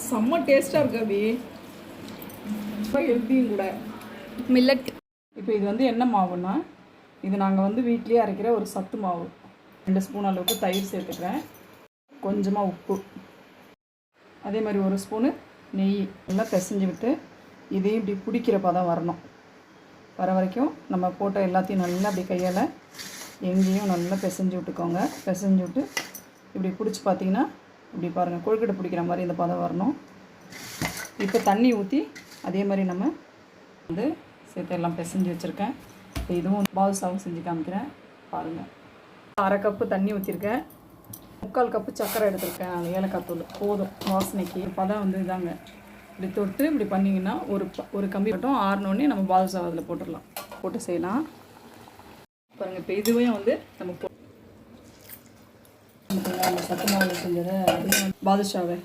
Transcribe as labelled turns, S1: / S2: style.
S1: செம்ம டேஸ்ட்டாக இருக்கு அபி. ரொம்ப ஹெல்த்தியும் கூட.
S2: மில்லட்.
S1: இப்போ இது வந்து என்ன மாவுன்னா, இது நாங்கள் வந்து வீட்லேயே அரைக்கிற ஒரு சத்து மாவு. 2 ஸ்பூன் அளவுக்கு தயிர் சேர்த்துக்கிறேன். கொஞ்சமாக உப்பு, அதே மாதிரி 1 ஸ்பூனு நெய் நல்லா பிசைஞ்சு விட்டு இதையும் இப்படி பிடிக்கிற பதம் வரணும். வர வரைக்கும் நம்ம போட்ட எல்லாத்தையும் நல்லா அப்படி கையால் எங்கேயும் நல்லா பிசைஞ்சு விட்டுக்கோங்க. பிசைஞ்சு விட்டு இப்படி பிடிச்சி பார்த்தீங்கன்னா இப்படி பாருங்கள், கொழுக்கட்டை பிடிக்கிற மாதிரி இந்த பதம் வரணும். இப்போ தண்ணி ஊற்றி அதே மாதிரி நம்ம வந்து சேர்த்து எல்லாம் பிசைஞ்சு வச்சுருக்கேன். இப்போ இதுவும் பாதுஷாவும் செஞ்சு காமிக்கிறேன் பாருங்கள். 1/2 கப்பு தண்ணி ஊற்றிருக்கேன். 3/4 கப்பு சர்க்கரை எடுத்துருக்கேன். அந்த ஏலக்காய் தூள் போதும் வாசனைக்கு. பதம் வந்து இதாங்க. இப்படி தொட்டு இப்படி பண்ணிங்கன்னா ஒரு கம்பி மட்டும் ஆறினோடனே நம்ம பாதுஷா அதில் போட்டுடலாம். போட்டு செய்யலாம் பாருங்கள். இப்போ இதுவே வந்து நம்ம சத்து மாவில் செஞ்சதை பாதுஷாவை